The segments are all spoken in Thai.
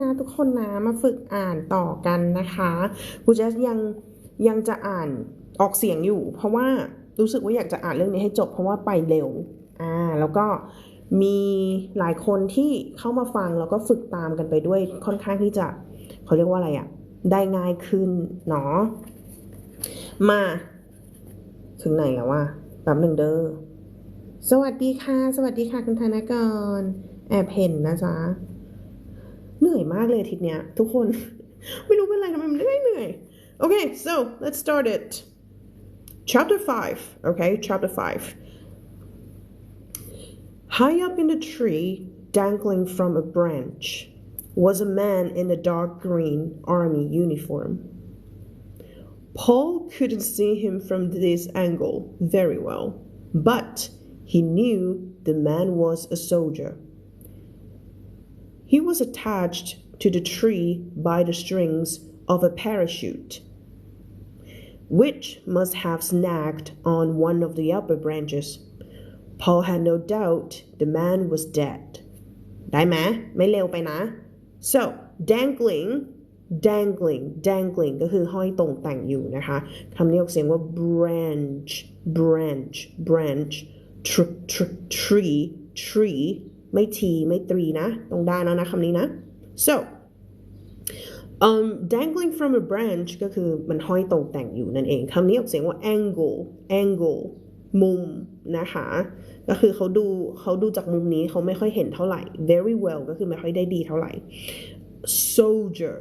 นะทุกคนนะมาฝึกอ่านต่อกันนะคะครูเจสยังจะอ่านออกเสียงอยู่เพราะว่ารู้สึกว่าอยากจะอ่านเรื่องนี้ให้จบเพราะว่าไปเร็วแล้วก็มีหลายคนที่เข้ามาฟังแล้วก็ฝึกตามกันไปด้วยค่อนข้างที่จะเขาเรียกว่าอะไรอะได้ง่ายขึ้นเนาะมาถึงไหนแล้ววะแป๊บหนึ่งเด้อสวัสดีค่ะสวัสดีค่ะคุณธนกรแอบเห็นนะจ๊ะเหนื่อยมากเลยทีเนี้ยทุกคน ไม่รู้เป็นไรทำไมมันเหนื่อย Okay, so let's start it. Chapter 5. Okay, chapter 5. High up in the tree, dangling from a branch, was a man in a dark green army uniform. Paul couldn't see him from this angle very well, but he knew the man was a soldier. He was attached to the tree by the strings of a parachute, which must have snagged on one of the upper branches. Paul had no doubt the man was dead. ได้ไหมไม่เร็วไปนะ so dangling ก็คือห้อยตรงแต่งอยู่นะคะคำนี้ออกเสียงว่า branch tree ไม่ทีไม่ตรีนะต้องได้แล้วนะคำนี้นะ so dangling from a branch ก็คือมันห้อยตรงแต่งอยู่นั่นเองคำนี้ออกเสียงว่า angle มุมนะคะก็คือเขาดูจากมุมนี้เขาไม่ค่อยเห็นเท่าไหร่ very well ก็คือไม่ค่อยได้ดีเท่าไหร่ soldier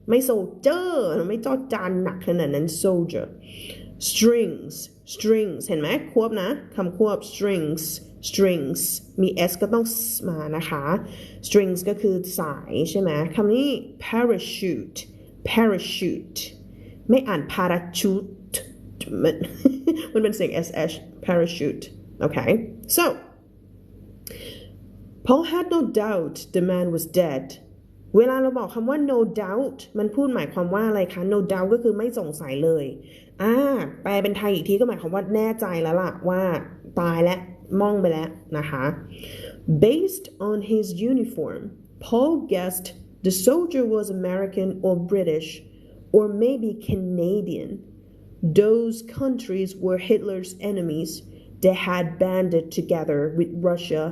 ไม่ soldier ไม่จอจานหนักขนาดนั้น soldier strings เห็นไหมควบนะคำควบ strings มี s ก็ต้องมานะคะ strings ก็คือสายใช่ไหมคำนี้ parachute ไม่อ่าน parachute มันเป็นเสียง sh parachute okay so Paul had no doubt the man was dead เวลาเราบอกคำว่า no doubt มันพูดหมายความว่าอะไรคะ no doubt ก็คือไม่สงสัยเลยแปลเป็นไทยอีกทีก็หมายความว่าแน่ใจแล้วล่ะว่าตายแล้วม่องไปแล้วนะคะ Based on his uniform Paul guessed the soldier was American or British or maybe Canadian Those countries were Hitler's enemies they had banded together with Russia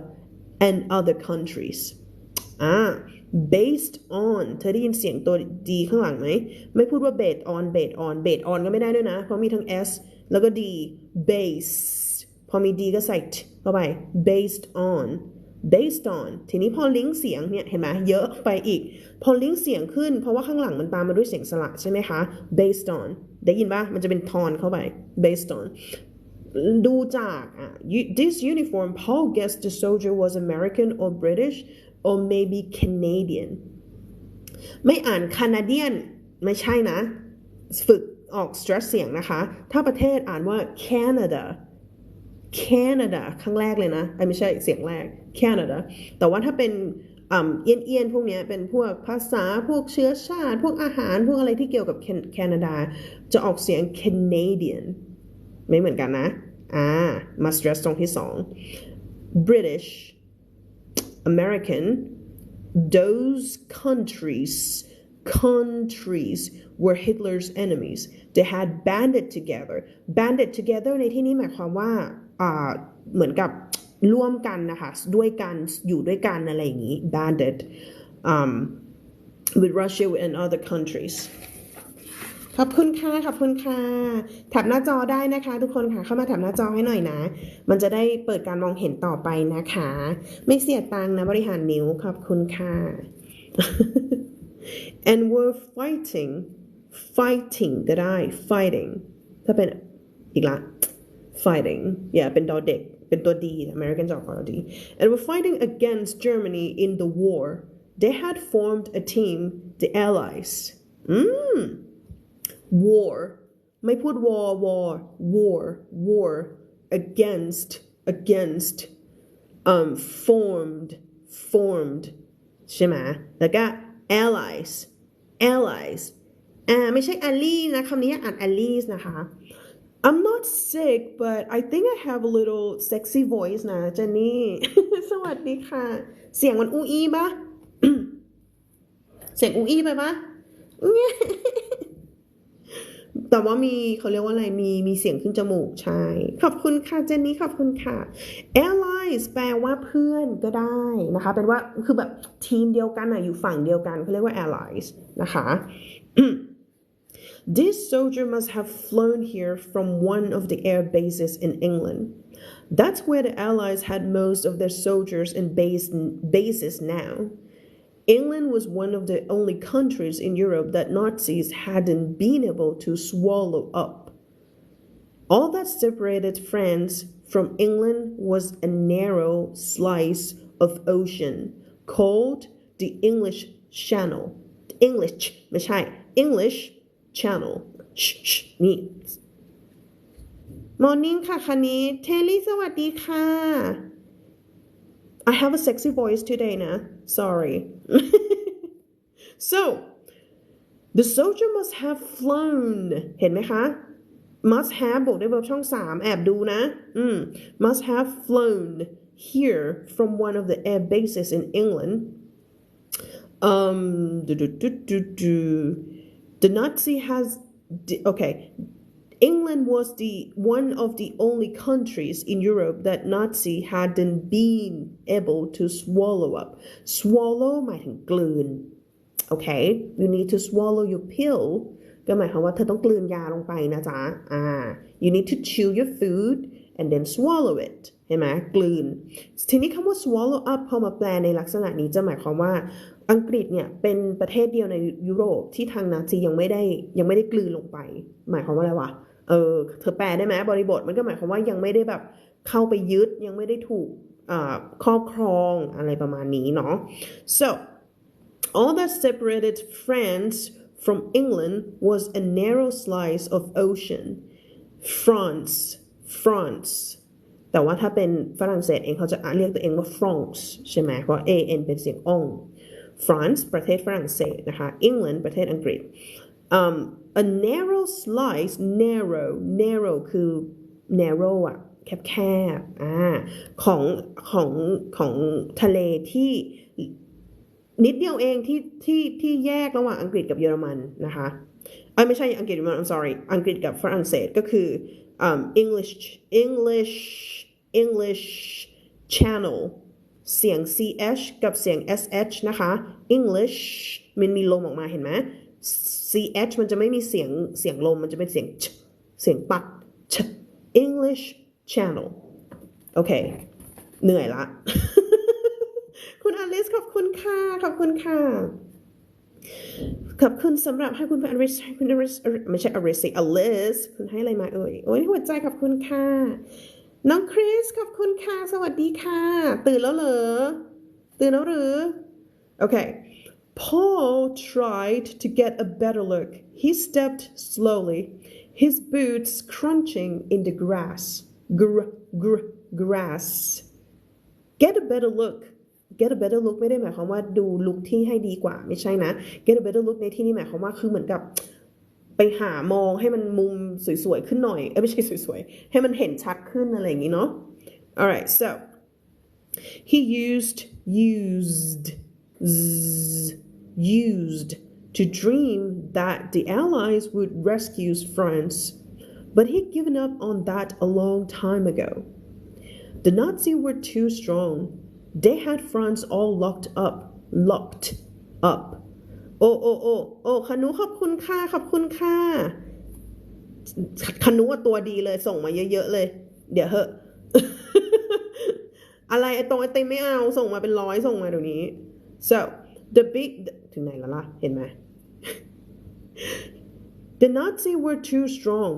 and other countries based on เธอได้ยินเสียงตัวดีข้างหลังไหมไม่พูดว่า based on ก็ไม่ได้ด้วยนะเพราะมีทั้ง s แล้วก็ d base พอมี d ก็ใส่ t เข้าไป based on ทีนี้พอลิงก์เสียงเนี่ยเห็นไหมเยอะไปอีกพอลิงก์เสียงขึ้นเพราะว่าข้างหลังมันตามมาด้วยเสียงสระใช่ไหมคะ based on ได้ยินป่ะมันจะเป็นทอนเข้าไป based on ดูจากthis uniform Paul guessed the soldier was American or British or maybe Canadian ไม่อ่าน Canadian ไม่ใช่นะฝึกออก stress เสียงนะคะถ้าประเทศอ่านว่า Canada ครั้งแรกเลยนะไม่ใช่เสียงแรก Canada แต่ว่าถ้าเป็นเอียนพวกนี้เป็นพวกภาษาพวกเชื้อชาติพวกอาหารพวกอะไรที่เกี่ยวกับแคนาดาจะออกเสียง Canadian ไม่เหมือนกันนะมา stress ตรงที่2 British American those countries were Hitler's enemies they had banded together ในที่นี้หมายความว่าเหมือนกับร่วมกันนะคะด้วยกันอยู่ด้วยกันอะไรอย่างนี้ banded with Russia and other countries ขอบคุณค่ะแท็บหน้าจอได้นะคะทุกคนค่ะเข้ามาแท็บหน้าจอให้หน่อยนะมันจะได้เปิดการมองเห็นต่อไปนะคะไม่เสียตังค์นะบริหารนิ้วขอบคุณค่ะ and were fighting ก็ได้ fighting ถ้าเป็นอีกละ fighting เป็นดอเด็กเป็นตัวดี American จะออกตัวดี and were fighting against Germany in the war they had formed a team the Allies war ไม่พูด war against formed ใช่ไหมแล้วก็ alliesไม่ใช่ ally นะคำนี้อ่าน allies นะคะ I'm not sick but I think I have a little sexy voice นะเจนนี่ สวัสดีค่ะ เสียงมันอู้อี้ปะ เสียงอู้อี้ไปปะ แต่ว่ามีเขาเรียกว่าอะไรมีเสียงขึ้นจมูกใช่ขอบคุณค่ะเจนนี่ขอบคุณค่ะ allies แปลว่าเพื่อนก็ได้นะคะเป็นว่าคือแบบทีมเดียวกันอยู่ฝั่งเดียวกันเขาเรียกว่า allies นะคะ This soldier must have flown here from one of the air bases in England. That's where the Allies had most of their soldiers and bases now. England was one of the only countries in Europe that Nazis hadn't been able to swallow up. All that separated France from England was a narrow slice of ocean called the English Channel. English Channel.นี่ Morning ค่ะคณิตเทลี่สวัสดีค่ะ I have a sexy voice today นะ Sorry. So, the soldier must have flown เห็นไหมคะ must have บวกด้วย verb ช่อง3แอบดูนะ must have flown here from one of the air bases in England. The Nazi has okay. England was one of the only countries in Europe that Nazi hadn't been able to swallow up. Swallow หมายถึงกลืน Okay, you need to swallow your pill ก็หมายความว่าเธอต้องกลืนยาลงไปนะจ๊ะyou need to chew your food and then swallow it เห็นไหมกลืนทีนี้คำว่า swallow up พอมาแปลในลักษณะนี้จะหมายความว่าอังกฤษเนี่ยเป็นประเทศเดียวในยุโรปที่ทางนาซียังไม่ได้กลืนลงไปหมายความว่าอะไรวะเธอแปลได้ไหมบริบทมันก็หมายความว่ายังไม่ได้แบบเข้าไปยึดยังไม่ได้ถูกครอบครองอะไรประมาณนี้เนาะ so all that separated France from England was a narrow slice of ocean France แต่ว่าถ้าเป็นฝรั่งเศสเองเขาจะเรียกตัวเองว่า France ใช่ไหมเพราะ an เป็นเสียงอ่อง France ประเทศฝรั่งเศสนะคะ England ประเทศอังกฤษa narrow slice narrow คือ narrow แคบของทะเลที่นิดเดียวเองที่แยกระหว่างอังกฤษกับเยอรมันนะคะไม่ใช่อังกฤษกับI'm sorry อังกฤษกับฝรั่งเศสก็คือEnglish Channel เสียง ch กับเสียง sh นะคะ English มันมีลมออกมาเห็นไหมch มันจะไม่มีเสียงลมมันจะเป็นเสียงปัด English Channel โอเคเหนื่อยละ คุณอลิสขอบคุณค่ะขอบคุณสำหรับให้คุณอลิสไม่ใช่อลิสสิอลิสคุณให้อะไรมาโอ้ยหัวใจขอบคุณค่ะน้องคริสขอบคุณค่ะสวัสดีค่ะตื่นแล้วเหรอตื่นแล้วหรือโอเคPaul tried to get a better look. He stepped slowly, his boots crunching in the grass. Grass. Get a better look. Get a better look ไม่ได้หมายความว่าดูลุคที่ให้ดีกว่าไม่ใช่นะ Get a better look ในที่นี้หมายความว่าคือเหมือนกับไปหามองให้มันมุมสวยๆขึ้นหน่อยไม่ใช่สวยๆให้มันเห็นชัดขึ้นอะไรอย่างนี้เนาะ Alright, so he used to dream that the Allies would rescue France, but he'd given up on that a long time ago. The Nazis were too strong. They had France all locked up. โอ้คนุขอบคุณค่ะคนุตัวดีเลยส่งมาเยอะๆเลยเดี๋ยวเหอะ อะไรไอติมไม่เอาส่งมาเป็น100ส่งมาเดี๋ยวนี้ soถึงไหนแล้วล่ะเห็นไหม The Nazis were too strong.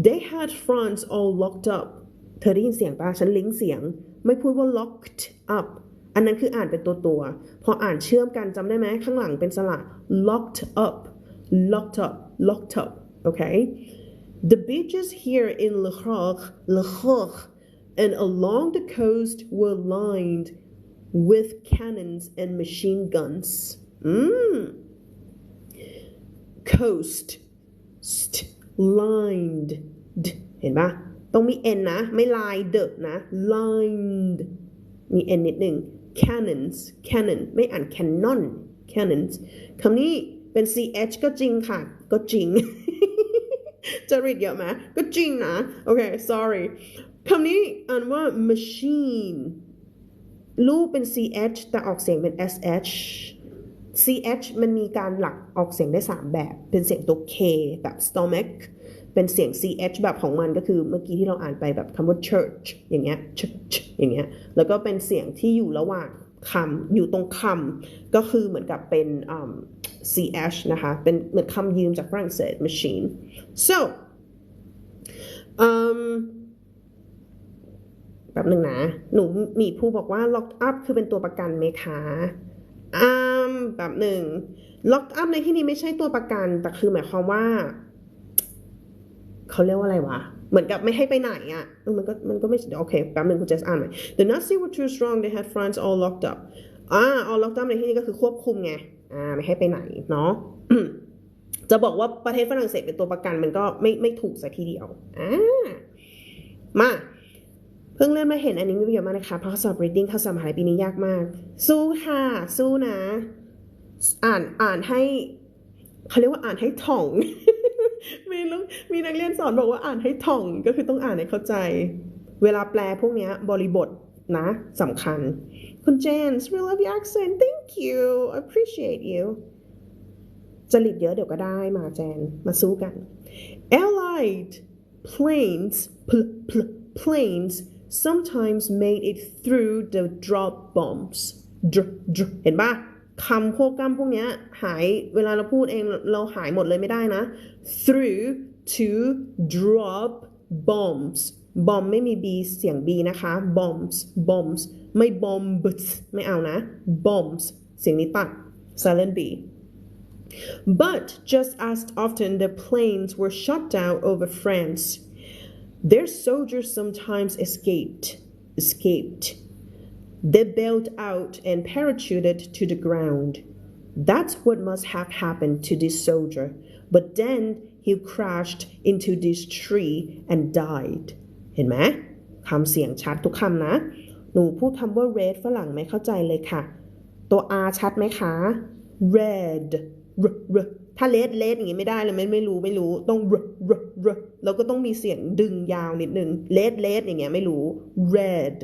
They had France all locked up เธอได้ยินเสียงป่ะฉันลิงก์เสียงไม่พูดว่า locked up อันนั้นคืออ่านเป็นตัวพออ่านเชื่อมกันจำได้ไหมข้างหลังเป็นสระ locked up okay the beaches here in Le Havre and along the coast were lined with cannons and machine guns coast lined เห็นปะต้องมี n นะไม่ lined นะ lined มี n นิดหนึ่ง cannons cannon ไม่อ่าน cannon cannons คำนี้เป็น ch ก็จริงค่ะก็จริง จะรีดเยอะไหมก็จริงนะโอเค sorry คำนี้อ่านว่า machine รูปเป็น ch แต่ออกเสียงเป็น sh ch มันมีการหลักออกเสียงได้3แบบเป็นเสียงตัว k แบบ stomach เป็นเสียง ch แบบของมันก็คือเมื่อกี้ที่เราอ่านไปแบบคำว่า church อย่างเงี้ย church อย่างเงี้ยแล้วก็เป็นเสียงที่อยู่ระหว่างคำอยู่ตรงคำก็คือเหมือนกับเป็นch นะคะเป็นเหมือนคำยืมจากฝรั่งเศส machine so แบบหนึ่งนะหนูมีผู้บอกว่า locked up คือเป็นตัวประกันไหมคะแบบหนึ่ง locked up ในที่นี้ไม่ใช่ตัวประกันแต่คือหมายความว่าเขาเรียกว่าอะไรวะเหมือนกับไม่ให้ไปไหนอ่ะมันก็ไม่โอเคแป๊บนึงคุณเจสอ่านหน่อย The Nazis were too strong they had France all locked up all locked up ในที่นี้ก็คือควบคุมไงไม่ให้ไปไหนเนาะ จะบอกว่าประเทศฝรั่งเศสเป็นตัวประกันมันก็ไม่ถูกสักทีเดียวมาเพิ่งเริ่มมาเห็นอันนี้มีประโยชน์มากนะคะเพราะข้อสอบ reading ข้อสอบมหาลัยปีนี้ยากมากสู้ค่ะสู้นะอ่านให้เขาเรียกว่าอ่านให้ท่อง มีนักเรียนสอนบอกว่าอ่านให้ท่องก็คือต้องอ่านให้เข้าใจเวลาแปลพวกนี้บริบทนะสำคัญคุณเจน we love your accent thank you I appreciate you จริตเยอะเดี๋ยวก็ได้มาเจนมาสู้กัน Allied planes sometimes made it through the drop bombs เห็นปะคำควบกล้ำพวกนี้หายเวลาเราพูดเองเราหายหมดเลยไม่ได้นะ through to drop bombs bomb ไม่มี b เสียง b นะคะ bombs ไม่ bombs ไม่เอานะ bombs เสียงนี้ตัด silent b but just as often the planes were shot down over France their soldiers sometimes escaped They bailed out and parachuted to the ground. That's what must have happened to this soldier. But then he crashed into this tree and died. เห็นไหมคำเสียงชัดทุกคำนะหนูพูดคำว่า red ฝรั่งไม่เข้าใจเลยค่ะตัว r ชัดไหมคะ red ถ้า red อย่างงี้ไม่ได้เลยไม่รู้ต้อง แล้วก็ต้องมีเสียงดึงยาวนิดนึง red อย่างเงี้ยไม่รู้ red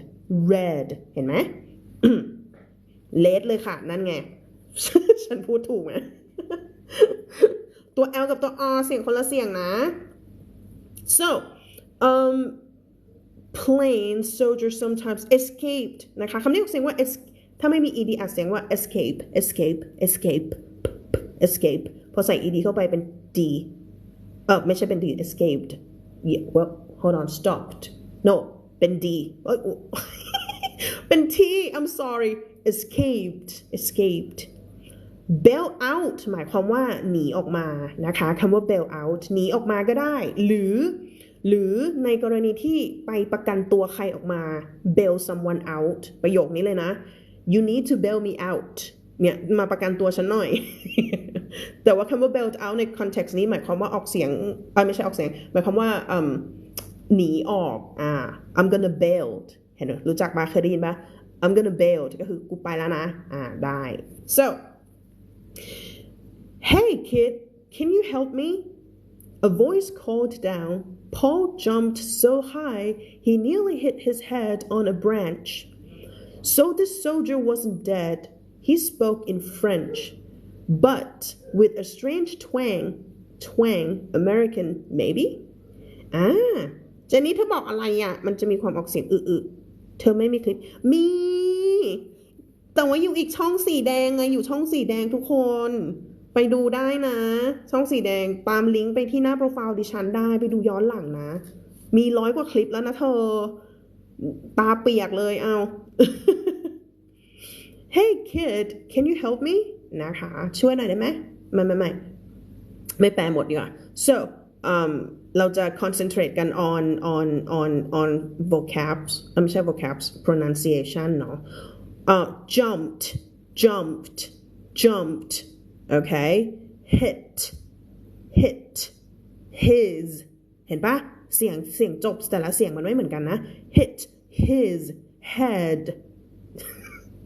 เห็นไหม เลดเลยค่ะนั่นไง ฉันพูดถูกไหม ตัว L กับตัว R เสียงคนละเสียงนะ so plain soldiers sometimes escaped นะคะคำนี้ออกเสียงว่า ถ้าไม่มี ed อ่านเสียงว่า escape พอใส่ ed เข้าไปเป็น d ไม่ใช่เป็น d escaped well hold on stopped no เป็น d เป็น t I'm sorry escaped bail out หมายความว่าหนีออกมานะคะคำว่า bail out หนีออกมาก็ได้หรือในกรณีที่ไปประกันตัวใครออกมา bail someone out ประโยคนี้เลยนะ you need to bail me out เนี่ยมาประกันตัวฉันหน่อย แต่ว่าคำว่า bail out ใน context นี้หมายความว่าออกเสียงไม่ใช่ออกเสียงหมายความว่าหนีออกI'm gonna bail เห็นไหมรู้จักมาเคยได้ยินปะ I'm gonna bail ก็คือกูไปแล้วนะได้ so hey kid can you help me a voice called down Paul jumped so high he nearly hit his head on a branch so this soldier wasn't dead he spoke in French but with a strange twang American maybe เจนนี่เธอบอกอะไรมันจะมีความออกเสียงเธอไม่มีคลิปมีแต่ว่าอยู่อีกช่องสีแดงไงอยู่ช่องสีแดงทุกคนไปดูได้นะช่องสีแดงตามลิงก์ไปที่หน้าโปรไฟล์ดิฉันได้ไปดูย้อนหลังนะมี100 กว่าคลิปแล้วนะเธอตาเปียกเลยเอา Hey kid can you help me นะคะช่วยหน่อยได้ไหมไม่แปลหมดดีกว่า soเราจะ concentrate กัน on vocabs ไม่ใช่ vocabs pronunciation เนาะjumped okay hit his เห็นปะเสียงจบแต่ละเสียงมันไม่เหมือนกันนะ hit his head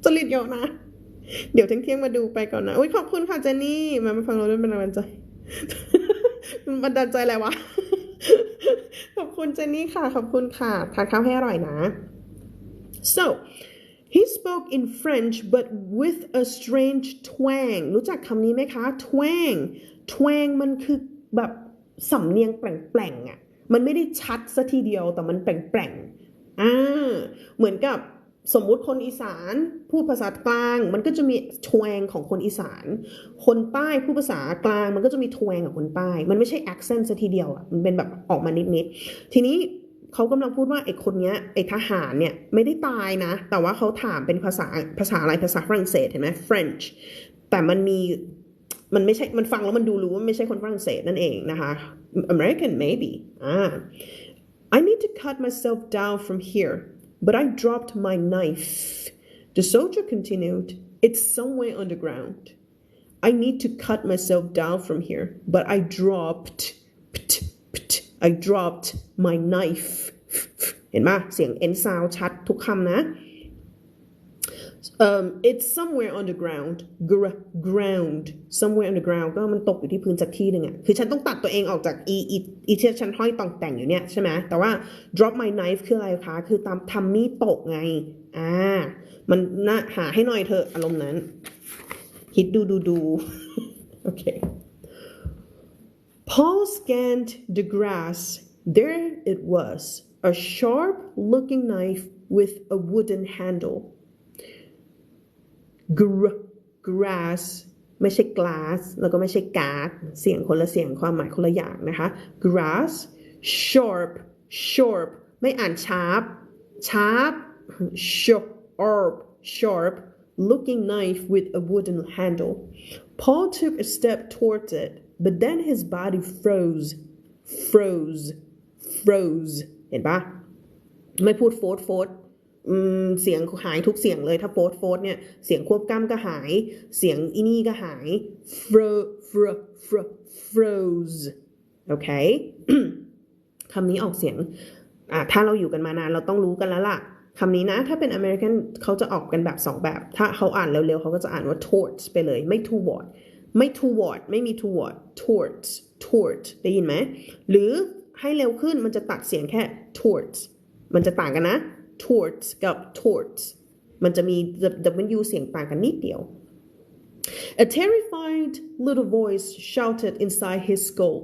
จริตเยอะนะเดี๋ยวเที่ยงมาดูไปก่อนนะขอบคุณค่ะเจนนี่มาฟังเราด้วยเป็นบันดาลใจบันดาลใจอะไรวะขอบคุณเจนนี่ค่ะขอบคุณค่ะทานข้าวให้อร่อยนะ so he spoke in French but with a strange twang รู้จักคำนี้ไหมคะ twang มันคือแบบสำเนียงแปลงๆอ่ะมันไม่ได้ชัดซะทีเดียวแต่มันแปลงๆเหมือนกับสมมุติคนอีสานพูดภาษากลางมันก็จะมีทวงของคนอีสานคนใต้พูดภาษากลางมันก็จะมีทวงของคนใต้มันไม่ใช่ accent ซะทีเดียวอ่ะมันเป็นแบบออกมานิดๆทีนี้เขากำลังพูดว่าไอ้คนเนี้ยไอ้ทหารเนี่ยไม่ได้ตายนะแต่ว่าเขาถามเป็นภาษาอะไรภาษาฝรั่งเศสเห็นไหม French แต่มันไม่ใช่มันฟังแล้วมันดูรู้ว่าไม่ใช่คนฝรั่งเศสนั่นเองนะคะ American maybe I need to cut myself down from here but I dropped my knife the soldier continued it's somewhere underground I need to cut myself down from here but I dropped my knife เห็นไหมเสียง n sound ชัดทุกคำนะit's somewhere on the ground ground somewhere on the ground ก็มันตกอยู่ที่พื้นสักที่หนึ่งอ่ะคือฉันต้องตัดตัวเองออกจากอีที่ฉันห้อยต่องแต่งอยู่เนี่ยใช่ไหมแต่ว่า drop my knife คืออะไรคะคือทำมีดตกไงมันน่าหาให้หน่อยเถอะอารมณ์นั้นคิดดูโอเค Paul scanned the grass there it was a sharp looking knife with a wooden handle grass ไม่ใช่ glass แล้วก็ไม่ใช่ gas เสียงคนละเสียงความหมายคนละอย่างนะคะ grass sharp ไม่อ่าน sharp sharp looking knife with a wooden handle Paul took a step towards it but then his body froze เห็นปะไม่พูดโฟดเสียงหายทุกเสียงเลยถ้าโฟดเนี่ยเสียงควบกล้ำก็หายเสียงอีนี่ก็หาย froze โอเค คำนี้ออกเสียงถ้าเราอยู่กันมานานเราต้องรู้กันแล้วล่ะคำนี้นะถ้าเป็น American เขาจะออกกันแบบ2แบบถ้าเขาอ่านเร็วๆเขาก็จะอ่านว่า towards ไปเลยไม่ toward ไม่มี toward towards ได้ยินไหมหรือให้เร็วขึ้นมันจะตัดเสียงแค่ towards มันจะต่างกันนะtowards กับ towards มันจะมี W เสียงต่างกันนิดเดียว A terrified little voice shouted inside his skull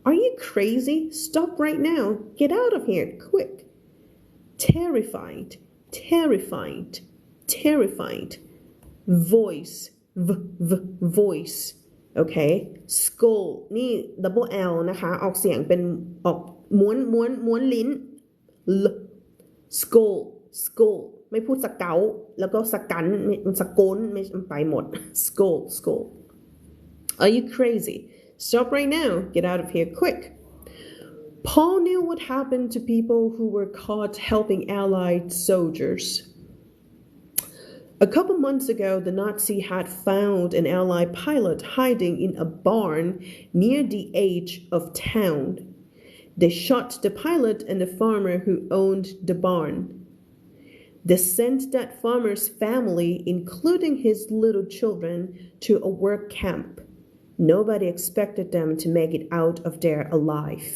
Are you crazy? Stop right now. Get out of here, quick. Terrified voice okay skull นี่ double L นะคะออกเสียงเป็นออกม้วนลิ้นskull ไม่พูดสเกาแล้วก็สกันสกนไม่ไปหมด skull Are you crazy? Stop right now. Get out of here quick. Paul knew what happened to people who were caught helping Allied soldiers. A couple months ago, the Nazi had found an Allied pilot hiding in a barn near the edge of town. They shot the pilot and the farmer who owned the barn. They sent that farmer's family, including his little children, to a work camp. Nobody expected them to make it out of there alive.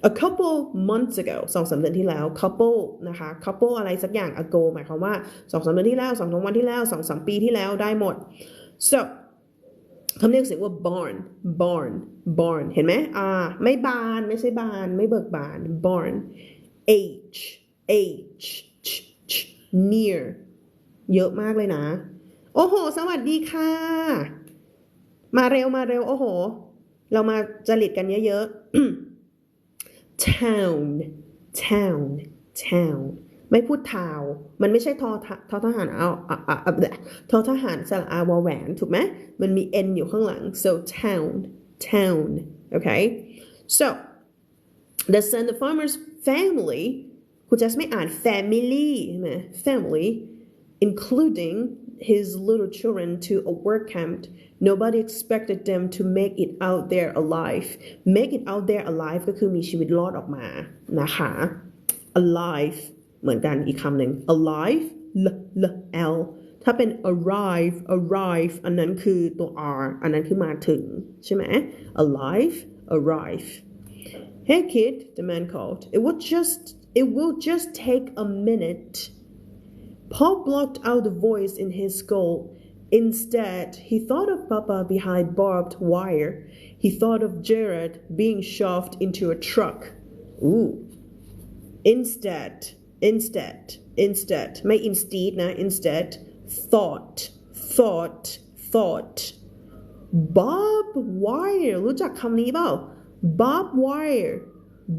A couple months ago 2-3 เดือนที่แล้ว couple นะคะ couple อะไรสักอย่าง ago หมายความว่า 2-3 เดือนที่แล้ว 2-3 วันที่แล้ว 2-3 ปีที่แล้วได้หมด so คำเรียกเสียงว่า barn เห็นไหมไม่บานไม่ใช่บานไม่เบิกบาน barn h near เยอะมากเลยนะโอ้โหสวัสดีค่ะมาเร็วโอ้โหเรามาจริตกันเยอะๆ town ไม่พูด town มันไม่ใช่ทอทหารทอทหารสระอาวอแหวนถูกไหมมันมี n อยู่ข้างหลัง so town okay so the son the farmer's family คุณจะไม่อ่าน family ใช่ไหม family including his little children to a work camp, nobody expected them to make it out there alive. Make it out there alive ก็คือมีชีวิตรอดออกมานะคะ alive เหมือนกันอีกคำหนึ่ง alive l ถ้าเป็น arrive อันนั้นคือตัว r อันนั้นคือมาถึงใช่ไหม arrive. Hey kid, the man called. It will just take a minute. Paul blocked out the voice in his skull. Instead, he thought of Papa behind barbed wire. He thought of Jared being shoved into a truck. Ooh. Instead. ไม่ instead นะ instead. Thought. Barbed wire รู้จักคำนี้เปล่า barbed wire.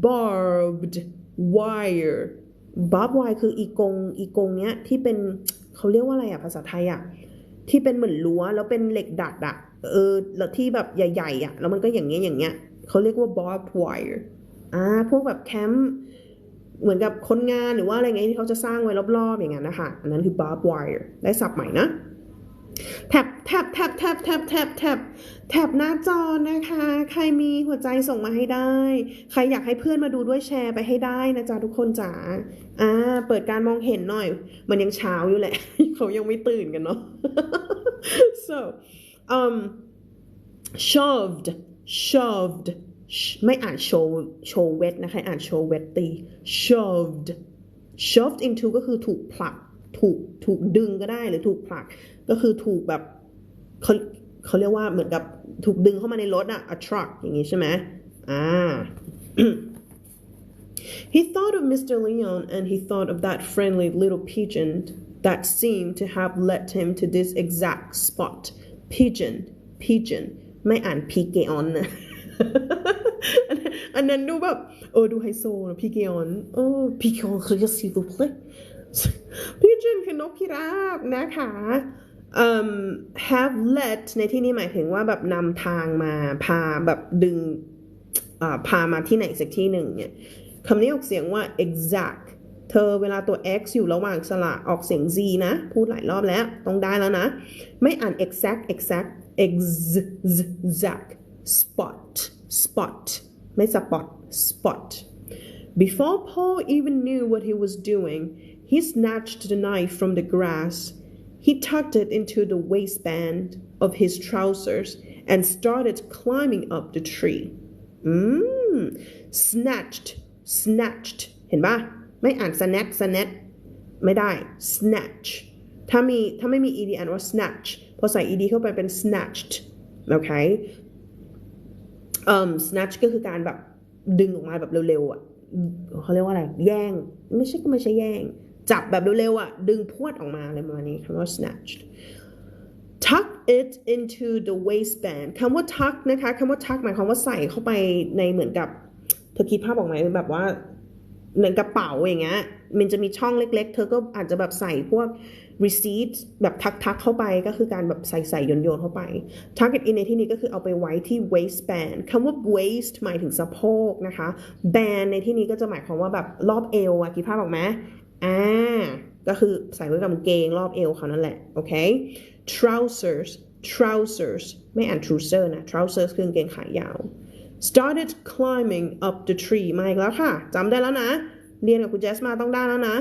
Barbed wire คืออีกงเนี้ยที่เป็นเขาเรียกว่าอะไรอะภาษาไทยอะที่เป็นเหมือนรั้วแล้วเป็นเหล็กดัดอะแล้วที่แบบใหญ่ๆอะแล้วมันก็อย่างเงี้ยเขาเรียกว่า barbed wire พวกแบบแคมป์เหมือนกับคนงานหรือว่าอะไรเงี้ยที่เขาจะสร้างไว้รอบๆอย่างนั้นนะคะอันนั้นคือ barbed wire ได้ศัพท์ใหม่นะแท็บหน้าจอนะคะใครมีหัวใจส่งมาให้ได้ใครอยากให้เพื่อนมาดูด้วยแชร์ไปให้ได้นะจ๊ะทุกคนจ๋าเปิดการมองเห็นหน่อยมันยังเช้าอยู่แหละ เขายังไม่ตื่นกันเนาะ so shoved ไม่อ่านโชว์เวทนะคะอ่านโชว์เวทตี shoved into ก็คือถูกผลักถูกดึงก็ได้หรือถูกผลักก็คือถูกแบบเขาเรียกว่าเหมือนกับถูกดึงเข้ามาในรถอะ a truck อย่างงี้ใช่ไหมHe thought of Mr. Leon and he thought of that friendly little pigeon that seemed to have led him to this exact spot. Pigeon ไม่อ่าน pigeon นะ อันนั้นดูแบบดูไฮโซนะpigeon pigeon คือจะสีตัวเพลpigeon คือนกพิราบนะคะ have led ในที่นี้หมายถึงว่าแบบนำทางมาพาแบบดึงพามาที่ไหนสักที่หนึ่งเนี่ยคำนี้ออกเสียงว่า exact เธอเวลาตัว x อยู่ระหว่างสระออกเสียง z นะพูดหลายรอบแล้วต้องได้แล้วนะไม่อ่าน exact spot ไม่ spot Before Paul even knew what he was doing, he snatched the knife from the grass. He tucked it into the waistband of his trousers and started climbing up the tree. Snatched เห็นปะไม่อ่าน snatch ไม่ได้ snatch ถ้าไม่มี ed อ่านว่า snatch พอใส่ ed เข้าไปเป็น snatched โอเคsnatch ก็คือการแบบดึงออกมาแบบเร็วๆอ่ะเขาเรียกว่าอะไรแย่งไม่ใช่แย่งจับแบบเร็วๆอ่ะดึงพรวดออกมาอะไรประมาณนี้คำว่า snatched tuck it into the waistband คำว่า tuck นะคะคำว่า tuck หมายความว่าใส่เข้าไปในเหมือนกับเธอคิดภาพออกไหมแบบว่าเหมือนกระเป๋าอย่างเงี้ยมันจะมีช่องเล็กๆเธอก็อาจจะแบบใส่พวก receipt แบบทักเข้าไปก็คือการแบบใส่โยนเข้าไป tuck it in ในที่นี้ก็คือเอาไปไว้ที่ waistband คำว่า waist หมายถึงสะโพกนะคะ band ในที่นี้ก็จะหมายความว่าแบบรอบเอวอะคิดภาพออกไหมก็คือใส่ไว้กับกางเกงรอบเอวเขานั่นแหละโอเค trousers ไม่อ่าน trouser นะ trousers คือกางเกงขายาว started climbing up the tree มาอีกแล้วค่ะจำได้แล้วนะเรียนกับคุณเจสมาต้องได้แล้วนะ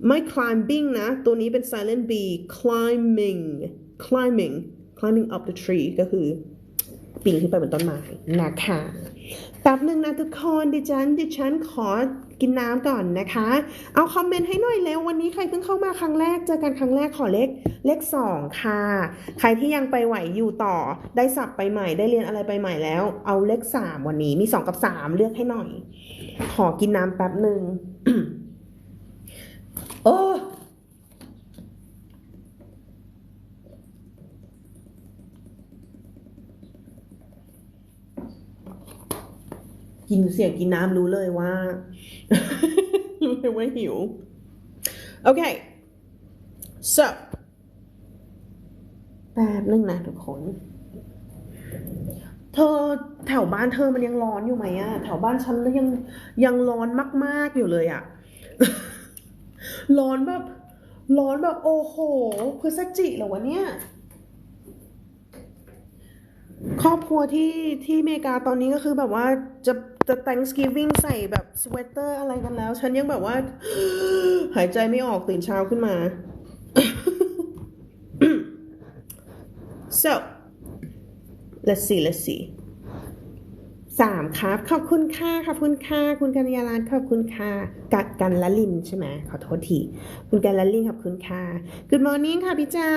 ไม่ climbing นะตัวนี้เป็น silent b climbing up the tree ก็คือปีนขึ้นไปบนต้นไม้นะคะแป๊บนึงนะทุกคนดิฉันขอกินน้ำก่อนนะคะเอาคอมเมนต์ให้หน่อยแล้ววันนี้ใครเพิ่งเข้ามาครั้งแรกเจอกันครั้งแรกขอเลข2ค่ะใครที่ยังไปไหวอยู่ต่อได้สับไปใหม่ได้เรียนอะไรไปใหม่แล้วเอาเลข3วันนี้มี2กับ3เลือกให้หน่อยขอกินน้ำแป๊บนึง โอ้กินเสียงกินน้ำรู้เลยว่า รู้เลยว่าหิวโอเค so แป๊บนึงนะทุกคนเธอแถวบ้านเธอมันยังร้อนอยู่ไหมอะแถวบ้านฉันยังร้อนมากๆอยู่เลยอะ ร้อนแบบ ร้อนแบบโอ้โหพฤศจิเหรอวะเนี่ยครอบครัวที่อเมริกาตอนนี้ก็คือแบบว่าจะ Thanksgiving ใส่แบบสเวตเตอร์อะไรกันแล้วฉันยังแบบว่าหายใจไม่ออกตื่นเช้าขึ้นมา so let's see 3ครับขอบคุณค่ะขอบคุณค่ะคุณกัญญาลันขอบคุณค่ะกันละลินใช่ไหมขอโทษทีคุณกันละลินขอบคุณค่ะ Good morning ค่ะพี่จา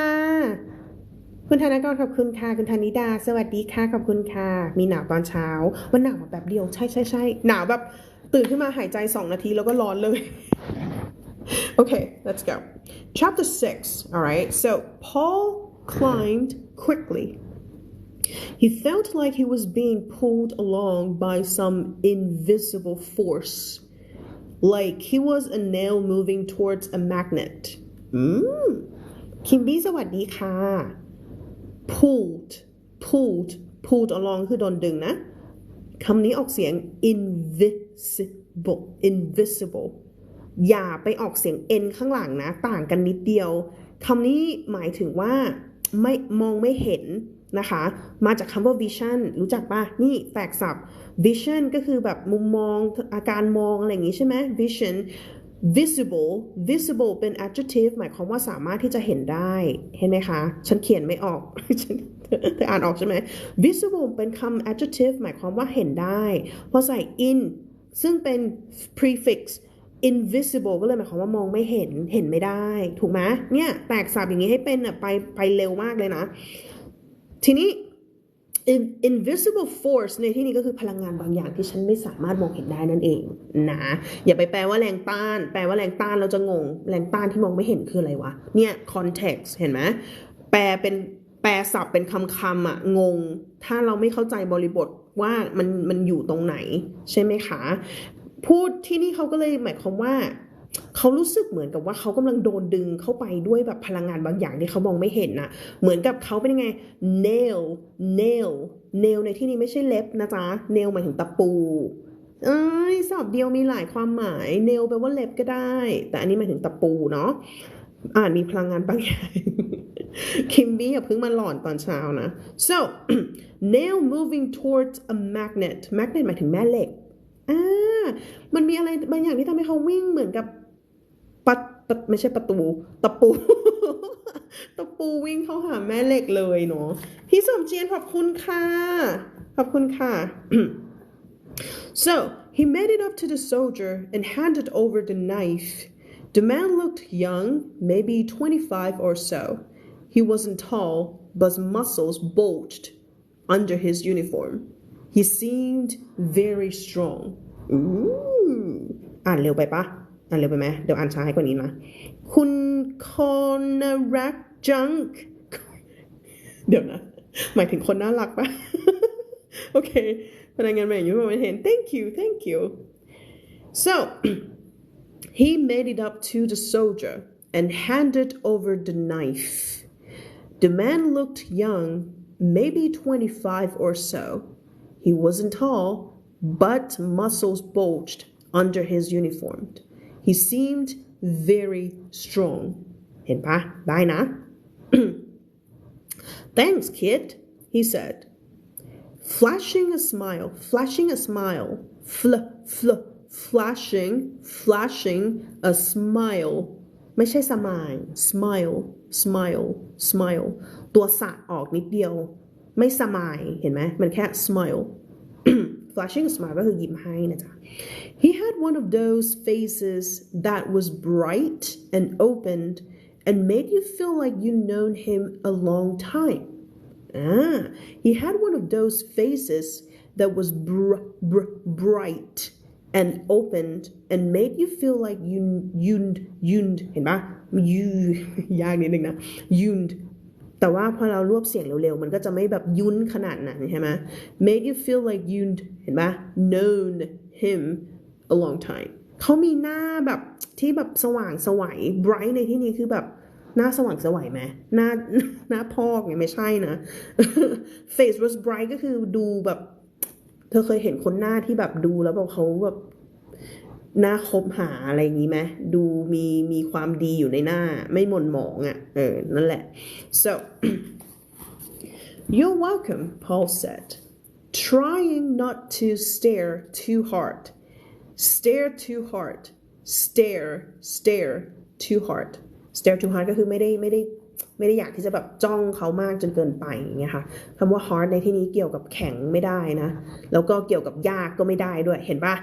คุณธนากรขอบคุณค่ะคุณธนิดาสวัสดีค่ะขอบคุณค่ะมีหนาวตอนเช้าวันหนาวแบบเดียวใช่หนาวแบบตื่นขึ้นมาหายใจ2 นาทีแล้วก็ร้อนเลย Okay, let's go. Chapter 6. All right. So Paul climbed quickly. He felt like he was being pulled along by some invisible force, like he was a nail moving towards a magnet. คิมบี้สวัสดีค่ะ pulled along คือโดนดึงนะคำนี้ออกเสียง invisible อย่าไปออกเสียง n ข้างหลังนะต่างกันนิดเดียวคำนี้หมายถึงว่าไม่มองไม่เห็นนะคะมาจากคำว่า vision รู้จักป่ะนี่แตกศัพท์ vision ก็คือแบบมุมมองอาการมองอะไรอย่างงี้ใช่ไหม vision visible เป็น adjective หมายความว่าสามารถที่จะเห็นได้เห็นไหมคะฉันเขียนไม่ออก เธออ่านออกใช่ไหม visible เป็นคำ adjective หมายความว่าเห็นได้พอใส่ in ซึ่งเป็น prefix invisible ก็เลยหมายความว่ามองไม่เห็นไม่ได้ถูกไหมเนี่ยแตกศัพท์อย่างนี้ให้เป็นไปเร็วมากเลยนะทีนี้ invisible force ในที่นี้ก็คือพลังงานบางอย่างที่ฉันไม่สามารถมองเห็นได้นั่นเองนะอย่าไปแปลว่าแรงต้านแปลว่าแรงต้านเราจะงงแรงต้านที่มองไม่เห็นคืออะไรวะเนี่ย context เห็นไหมแปลศัพท์เป็นคำอะงงถ้าเราไม่เข้าใจบริบทว่ามันอยู่ตรงไหนใช่ไหมคะพูดที่นี่เขาก็เลยหมายความว่าเขารู้สึกเหมือนกับว่าเขากำลังโดนดึงเข้าไปด้วยแบบพลังงานบางอย่างที่เขามองไม่เห็นนะเหมือนกับเขาเป็นยังไง nailในที่นี้ไม่ใช่เล็บนะจ๊ะ nail หมายถึงตะปูสอบเดียวมีหลายความหมาย nail แปลว่าเล็บก็ได้แต่อันนี้หมายถึงตะปูเนาะมีพลังงานบางอย่างคิมบี้อย่าเพิ่งมาหลอนตอนเช้านะ so nail moving towards a magnet หมายถึงแม่เหล็กมันมีอะไรบางอย่างที่ทำให้เขาวิ่งเหมือนกับไม่ใช่ประตูตะปู ตะปูวิ่งเข้าหาแม่เหล็กเลยเนาะพี่สมเจียนขอบคุณค่ะขอบคุณค่ะ so he made it up to the soldier and handed over the knife. The man looked young, maybe 25 or so. He wasn't tall, but his muscles bulged under his uniform. He seemed very strong. อ่านเร็วไปปะอ่านเร็วไปไหมเดี๋ยวอ่านช้าให้กว่านี้นะคุณคอนรักจังเดี๋ยวนะหมายถึงคนน่ารักปะ โอเคพนักงานใหม่อยู่ไม่เห็น thank you so he made it up to the soldier and handed over the knife. The man looked young, maybe 25 or so. He wasn't tall, but muscles bulged under his uniform. He seemed very strong. เห็นปะได้นะ Thanks, kid, he said, flashing a smile, flashing a smile, flashing a smile ไม่ใช่สมาย smile ตัวสะออกนิดเดียวไม่สมายเห็นไหมมันแค่ smile flashing a smile ก็คือยิ้มให้นะจ๊ะ He had one of those faces that was bright and opened and made you feel like you'd known him a long time. He had one of those faces that was bright and opened and made you feel like you'd เห็นปะยากนิดนึงนะ you'dแต่ว่าพอเรารวบเสียงเร็วๆมันก็จะไม่แบบยุ่นขนาดนั้นใช่ไหม made you feel like you'd เห็นปะ known him a long time เขามีหน้าแบบที่แบบสว่างไสว bright ในที่นี้คือแบบหน้าสว่างไสวไหมหน้าพอกเนี่ยไม่ใช่นะ face was bright ก็คือดูแบบเธอเคยเห็นคนหน้าที่แบบดูแล้วแบบเขาแบบ น่าคบหาอะไรอย่างนี้ไหมดูมีความดีอยู่ในหน้าไม่หม่นหมองอ่ะนั่นแหละ so you're welcome Paul said trying not to stare too hard stare too hard stare too hard stare too hard ก็คือไม่ได้อยากที่จะแบบจ้องเขามากจนเกินไปอย่างเงี้ยค่ะคำว่า hard ในที่นี้เกี่ยวกับแข็งไม่ได้นะแล้วก็เกี่ยวกับยากก็ไม่ได้ด้วยเห็นปะ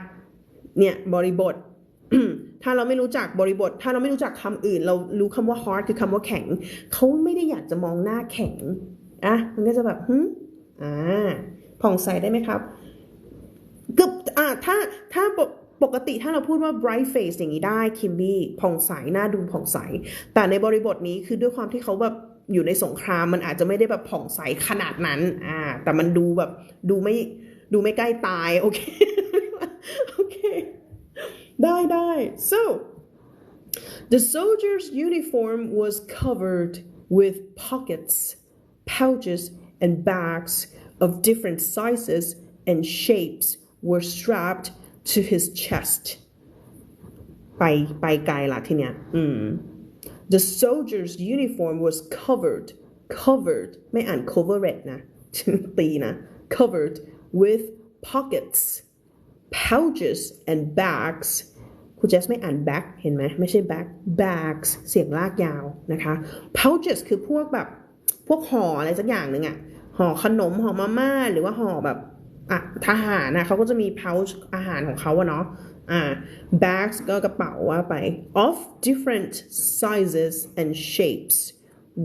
เนี่ยบริบท ถ้าเราไม่รู้จักบริบทถ้าเราไม่รู้จักคำอื่นเรารู้คำว่า hard คือคำว่าแข็งเขาไม่ได้อยากจะมองหน้าแข็งมันก็จะแบบผ่องใสได้ไหมครับก็ถ้าปกติถ้าเราพูดว่า bright face อย่างนี้ได้คิมบี้ผ่องใสหน้าดูผ่องใสแต่ในบริบทนี้คือด้วยความที่เขาแบบอยู่ในสงครามมันอาจจะไม่ได้แบบผ่องใสขนาดนั้นแต่มันดูแบบดูไม่ใกล้ตายโอเค โอเคได้ so the soldier's uniform was covered with pockets pouches and bags of different sizes and shapes were strapped to his chest ไปไกลละทีเนี้ยthe soldier's uniform was covered ไม่อ่าน covered นะ ตีนะ covered with pockets pouches and bags คุณเจสไม่อ่าน bag เห็นไหมไม่ใช่ bag bags เสียงลากยาวนะคะ pouches คือพวกแบบพวกห่ออะไรสักอย่างหนึ่งห่อขนมห่อมาม่าหรือว่าห่อแบบทหารนะเขาก็จะมี pouch อาหารของเขาเนาะbags ก็กระเป๋าว่าไป of different sizes and shapes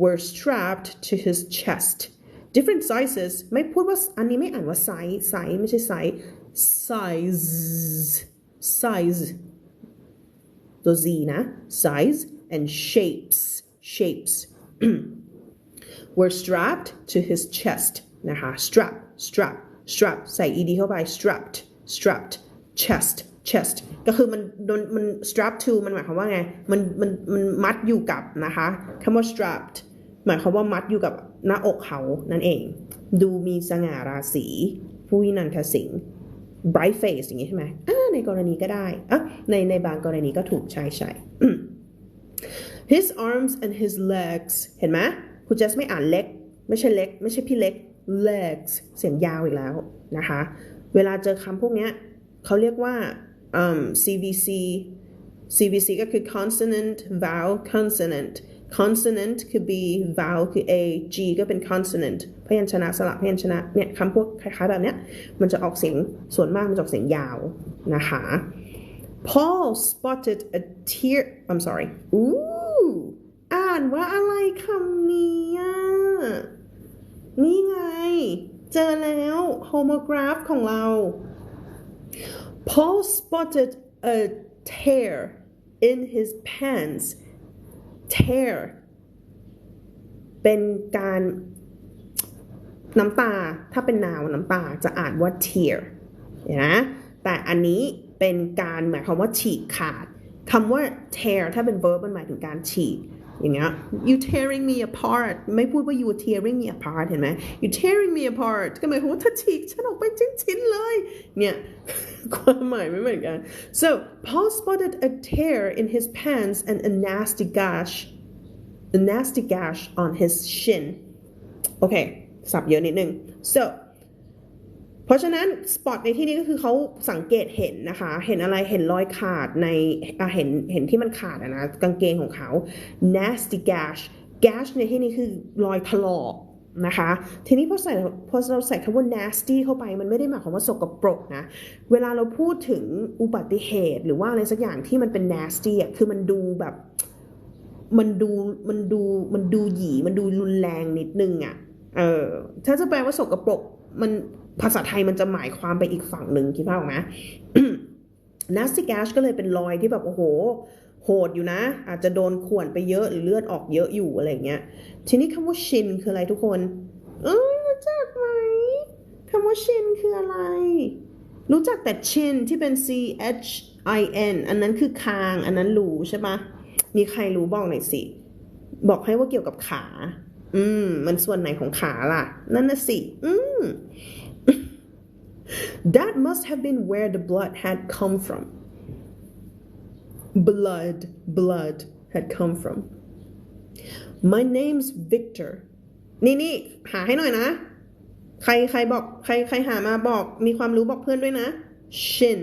were strapped to his chest different sizes ไม่พูดว่าอันนี้ไม่อ่านว่าไซส์ไม่ใช่ไซส์ size ตัว z นะ size and shapes were strapped to his chest นะคะ strap ใส่ ed เข้าไป strapped chest ก็คือมัน strap to มันหมายความว่าไงมันมัดอยู่กับนะคะคำว่า strapped หมายความว่ามัดอยู่กับหน้าอกเขานั่นเองดูมีสง่าราศีผู้วินันทสิงห์ bright face อย่างนี้ใช่ไหมในกรณีก็ได้ในบางกรณีก็ถูกใช่ his arms and his legs เห็นไหมคุณเจสไม่อ่านเล็กไม่ใช่เล็กไม่ใช่พี่เล็ก legs เสียงยาวอีกแล้วนะคะเวลาเจอคำพวกนี้เขาเรียกว่าCVC ก็คือ consonant vowel consonant คือ B vowel คือ A G ก็เป็น consonant พยัญชนะสระพยัญชนะเนี่ยคำพวกคล้ายๆแบบเนี้ยมันจะออกเสียงส่วนมากมันจะออกเสียงยาวนะคะ Paul spotted a tear I'm sorry อ่านว่าอะไรคำนี้นี่ไงเจอแล้ว homograph ของเรา Paul spotted a tear in his pants tear เป็นการน้ำตาถ้าเป็นนาวน้ำตาจะอ่านว่า tear นะแต่อันนี้เป็นการหมายความว่าฉีกขาดคำว่า tear ถ้าเป็น verb มันหมายถึงการฉีกอย่างเงี้ย you tearing me apart ไม่พูดว่า you tearing me apart เห็นไหม you tearing me apart ก็หมายความว่าถ้าฉีกฉันออกไปชิ้นๆเลยเนี่ยความหมายไม่เหมือนกัน so Paul spotted a tear in his pants and a nasty gash on his shin โอเคสับเยอะนิดนึง so เพราะฉะนั้น spot ในที่นี้ก็คือเขาสังเกตเห็นนะคะเห็นอะไรเห็นรอยขาดในเห็นที่มันขาดนะกางเกงของเขา nasty gash ในที่นี้คือรอยถลอกนะคะทีนี้พอเราใส่คำว่า nasty เข้าไปมันไม่ได้หมายความว่าสกปรกนะเวลาเราพูดถึงอุบัติเหตุหรือว่าอะไรสักอย่างที่มันเป็น nasty คือมันดูแบบมันดูหยีมันดูรุนแรงนิดนึงถ้าจะแปลว่าสกปรกมันภาษาไทยมันจะหมายความไปอีกฝั่งหนึ่งคิดภาพออกไหม nasty gash ก็เลยเป็นรอยที่แบบโอ้โหโหดอยู่นะอาจจะโดนข่วนไปเยอะหรือเลือดออกเยอะอยู่อะไรเงี้ยทีนี้คำว่า shin คืออะไรทุกคนรู้จักไหมคำว่า shin คืออะไรรู้จักแต่ chin ที่เป็น CHIN อันนั้นคือคางอันนั้นรู้ใช่ปะมีใครรู้บอกหน่อยสิบอกให้ว่าเกี่ยวกับขามันส่วนไหนของขาล่ะนั่นน่ะสิThat must have been where the blood had come from blood had come from. My name's Victor. นี่หาให้หน่อยนะใครบอกใครหามาบอกมีความรู้บอกเพื่อนด้วยนะ shin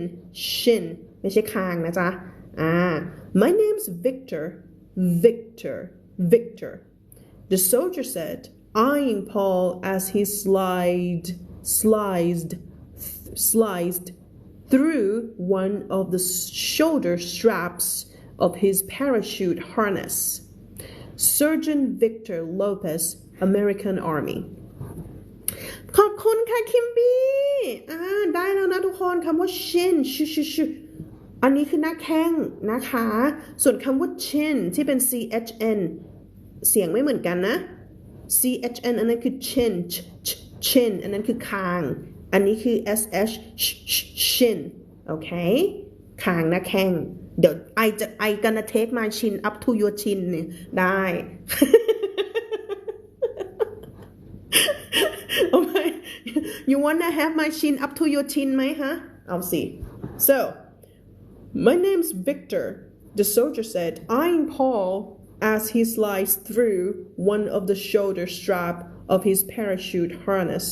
ไม่ใช่คางนะจ๊ะMy name's Victor. The soldier said, eyeing Paul as he sliced through one of the shoulder straps of his parachute harness. Sergeant Victor Lopez, American Army. ขอบคุณค่ะคิมบี้ได้แล้วนะทุกคนคำว่า shin ชิอันนี้คือหน้าแข้งนะคะส่วนคำว่า chin ที่เป็น CHN เสียงไม่เหมือนกันนะ CHN อันนั้นคือ chin อันนั้นคือคางอันนี้คือ SH shin โอเคคางหน้าแข้งเดี๋ยวI gonna take my chin up to your chin เนี่ยได้ Okay. You wanna have my chin up to your chin ไหมฮะเอาสิ So my name's Victor, the soldier said, eyeing Paul as he sliced through one of the shoulder strap of his parachute harness.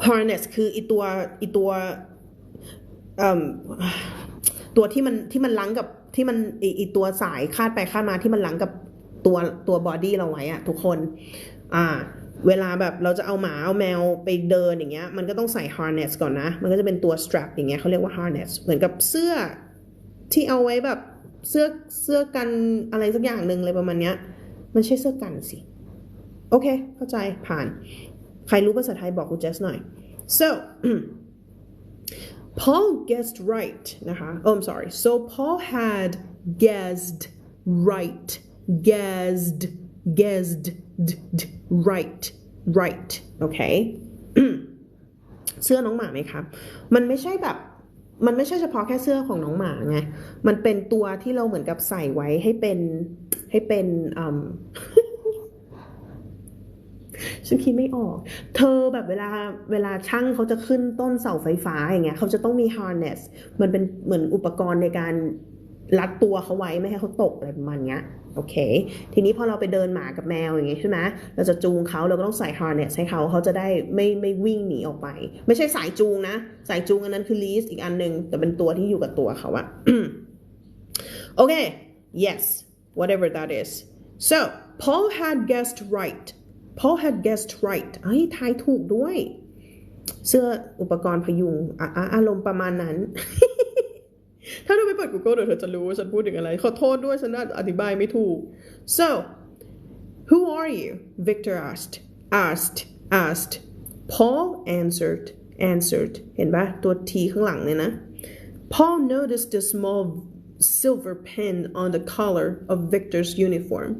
Harness คือตัวที่มันลังกับที่มันตัวสายคาดไปคาดมาที่มันลังกับตัวบอดี้เราไว้อะทุกคนเวลาแบบเราจะเอาหมาเอาแมวไปเดินอย่างเงี้ยมันก็ต้องใส่ harness ก่อนนะมันก็จะเป็นตัว strap อย่างเงี้ยเขาเรียกว่า harness เหมือนกับเสื้อที่เอาไว้แบบเสื้อกันอะไรสักอย่างหนึ่งอะไรประมาณเนี้ยมันใช่เสื้อกันสิโอเคเข้าใจผ่านใครรู้ภาษาไทยบอกกูเจสหน่อย so Paul guessed right นะคะ I'm sorry so Paul had guessed right right โอเค เสื้อน้องหมาไหมครับมันไม่ใช่เฉพาะแค่เสื้อของน้องหมาไงมันเป็นตัวที่เราเหมือนกับใส่ไว้ให้เป็นฉันคิดไม่ออกเธอแบบเวลาช่างเขาจะขึ้นต้นเสาไฟฟ้าอย่างเงี้ยเขาจะต้องมี harness มันเป็นเหมือนอุปกรณ์ในการรัดตัวเขาไว้ไม่ให้เขาตกอะไรประมาณเนี้ยโอเคทีนี้พอเราไปเดินหมากับแมวอย่างงี้ใช่ไหมเราจะจูงเขาเราก็ต้องใส่ harness ให้เขาจะได้ไม่วิ่งหนีออกไปไม่ใช่สายจูงนะสายจูงอันนั้นคือ leash อีกอันนึงแต่เป็นตัวที่อยู่กับตัวเขาอะ Okay yes whatever that is so Paul had guessed right ทายถูกด้วยเสื้ออุปกรณ์พยุงอารมณ์ประมาณนั้น ถ้าเธอไปเปิด Google เดี๋ยวเธอจะรู้ว่าฉันพูดถึงอะไรขอโทษด้วยฉันอธิบายไม่ถูก so who are you Victor asked Paul answered เห็นปะตัว T ข้างหลังเลยนะ Paul noticed the small silver pin on the collar of Victor's uniform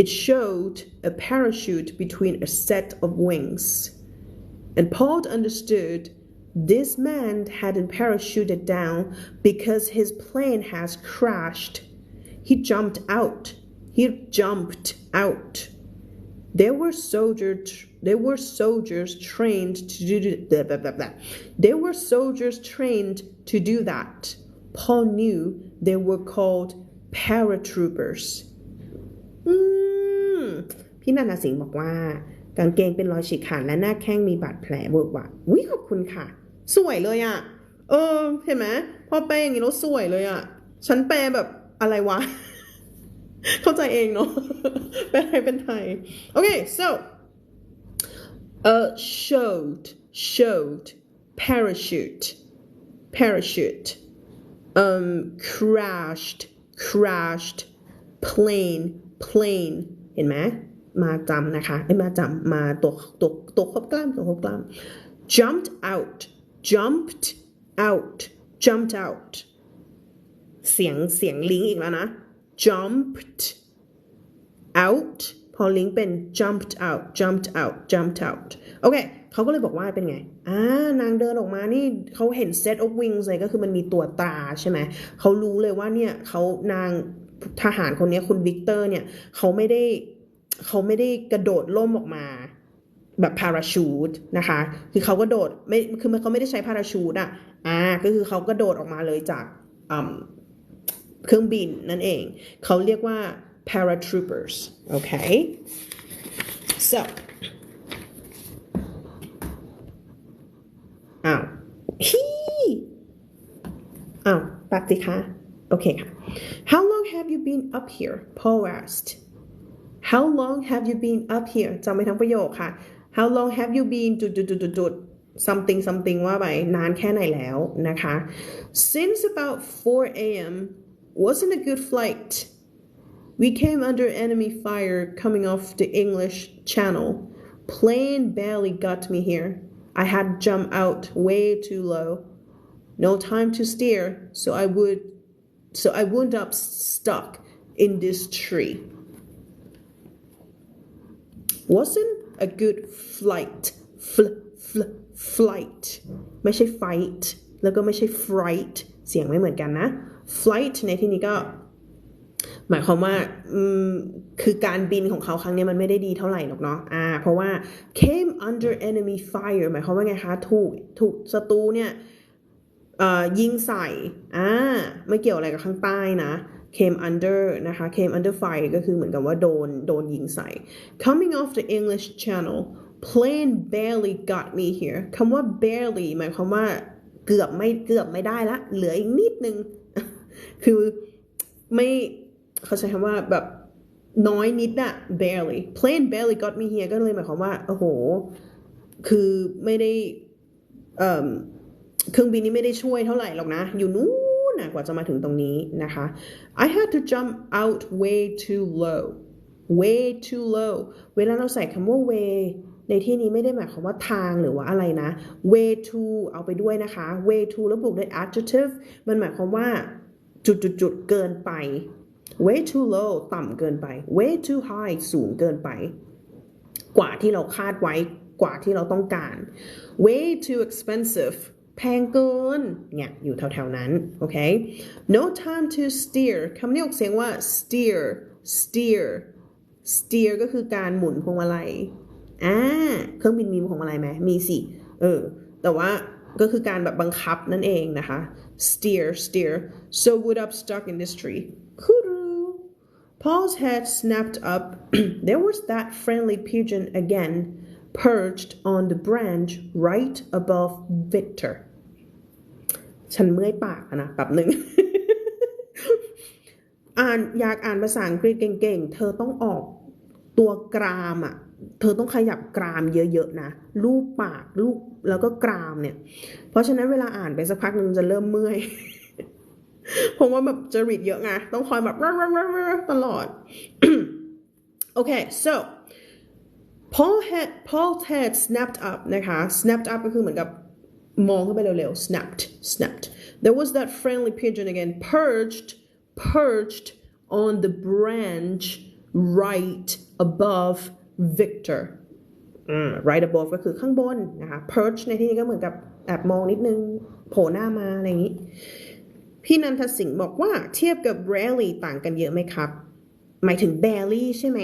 it showed a parachute between a set of wings and Paul understood this man hadn't parachuted down because his plane has crashed. He jumped out. There were soldiers trained to do that. Paul knew they were called paratroopers. พี่นันทสิงห์บอกว่ากางเกงเป็นรอยฉีกขาดและหน้าแข้งมีบาดแผลเวอะหวะวิขอบคุณค่ะสวยเลยอ่ะเห็นไหมพอแปลอย่างนี้แล้วสวยเลยอ่ะฉันแปลแบบอะไรวะ เข้าใจเองเนาะ แปลไทยเป็นไทยโอเค so showed parachute crashed plane เห็นไหมมาจำนะคะมาจำมาตัวครบกล้ามjumped out เสียงลิงก์อีกแล้วนะ jumped out พอลิงก์เป็น jumped out โอเคเขาก็เลยบอกว่าเป็นไงนางเดินออกมานี่เขาเห็น set of wings เลยก็คือมันมีตัวตราใช่ไหมเขารู้เลยว่าเนี่ยนางทหารคนนี้คุณวิกเตอร์เนี่ยเขาไม่ได้กระโดดล่มออกมาแบบพาราชูทนะคะคือเขาก็โดดคือเขาไม่ได้ใช้พาราชูทก็คือเขากระโดดออกมาเลยจาก เครื่องบินนั่นเองเขาเรียกว่า paratroopers okay so อ้าวแป๊บสิคะโอเคค่ะ How long have you been up here Paul asked How long have you been up here จำไปทั้งประโยคค่ะ How long have you been จุด something something ว่าไปนานแค่ไหนแล้วนะคะ Since about 4 a.m. wasn't a good flight We came under enemy fire coming off the English Channel Plane barely got me here I had jumped out way too low No time to steer so I wound up stuck in this tree wasn't a good flight flight ไม่ใช่ fight แล้วก็ไม่ใช่ fright เสียงไม่เหมือนกันนะ flight ในที่นี้ก็หมายความว่าคือการบินของเขาครั้งนี้มันไม่ได้ดีเท่าไหร่หรอกเนาะเพราะว่า came under enemy fire หมายความว่าไงคะถูกศัตรูเนี่ยยิงใส่ไม่เกี่ยวอะไรกับข้างใต้นะcame under นะคะ came under fire ก็คือเหมือนกับว่าโดนยิงใส่ coming off the English Channel plane barely got me here คำว่า barely หมายความว่าเกือบไม่ได้ละเหลืออีกนิดนึง คือไม่เขาใช้คำว่าแบบน้อยนิดอะ barely plane barely got me here ก็เลยหมายความว่าโอ้โหคือไม่ได้เครื่องบินนี้ไม่ได้ช่วยเท่าไหร่หรอกนะอยู่นู้นกว่าจะมาถึงตรงนี้นะคะ I had to jump out way too low เวลาเราใส่คำว่า way ในที่นี้ไม่ได้หมายความว่าทางหรือว่าอะไรนะ way too เอาไปด้วยนะคะ way too แล้วบวกด้วย adjective มันหมายความว่าจุดเกินไป way too low ต่ำเกินไป way too high สูงเกินไปกว่าที่เราคาดไว้กว่าที่เราต้องการ way too expensiveแพงเกินเนี่ยอยู่แถวๆนั้นโอเค no time to steer คำนี้ออกเสียงว่า steer ก็คือการหมุนพวงมาลัยเครื่องบินมีพวงมาลัยไหมมีสิแต่ว่าก็คือการแบบบังคับนั่นเองนะคะ steer so would up stuck in this tree Paul's head snapped up there was that friendly pigeon again perched on the branch right above Victor ฉันเมื่อยปากนะแป๊บหนึ่ง อยากอ่านภาษาอังกฤษเก่งๆเธอต้องออกตัวกรามเธอต้องขยับกรามเยอะๆนะลูบปากลูบแล้วก็กรามเนี่ยเพราะฉะนั้นเวลาอ่านไปสักพักนึงจะเริ่มเมื่อย เพราะว่าแบบจริตเยอะไงต้องคอยแบบตลอด Okay so Paul's head snapped up นะคะ snapped up ก็คือเหมือนกับมองขึ้นไปเร็วๆ snapped there was that friendly pigeon again perched on the branch right above Victor right above ก็คือข้างบนนะคะ perch ในที่นี้ก็เหมือนกับแอบมองนิดนึงโผล่หน้ามาอะไรอย่างนี้พี่นันทสิงห์บอกว่าเทียบกับ rarely ต่างกันเยอะไหมครับหมายถึง barely ใช่ไหม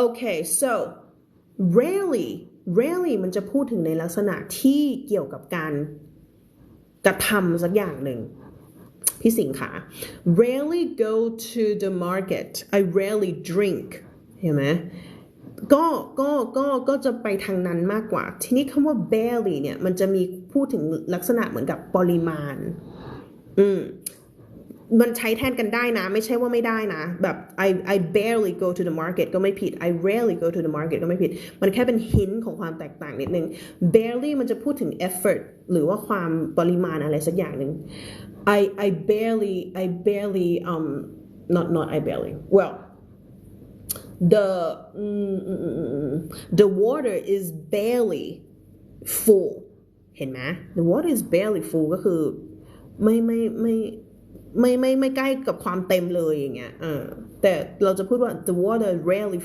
Okay so rarely มันจะพูดถึงในลักษณะที่เกี่ยวกับการกระทำสักอย่างหนึ่งพี่สิงห์ค่ะ rarely go to the market I rarely drink เห็นไหมก็จะไปทางนั้นมากกว่าทีนี้คำว่า barely เนี่ยมันจะมีพูดถึงลักษณะเหมือนกับปริมาณมันใช้แทนกันได้นะไม่ใช่ว่าไม่ได้นะแบบ I barely go to the market ก็ไม่ผิด I rarely go to the market ก็ไม่ผิดมันแค่เป็น hint ของความแตกต่างนิดนึง barely มันจะพูดถึง effort หรือว่าความปริมาณอะไรสักอย่างหนึ่ง I barely not I barely well the water is barely full เห็นไหม the water is barely full ก็คือไม่ใกล้กับความเต็มเลยอย่างเงี้ยแต่เราจะพูดว่า the water rarely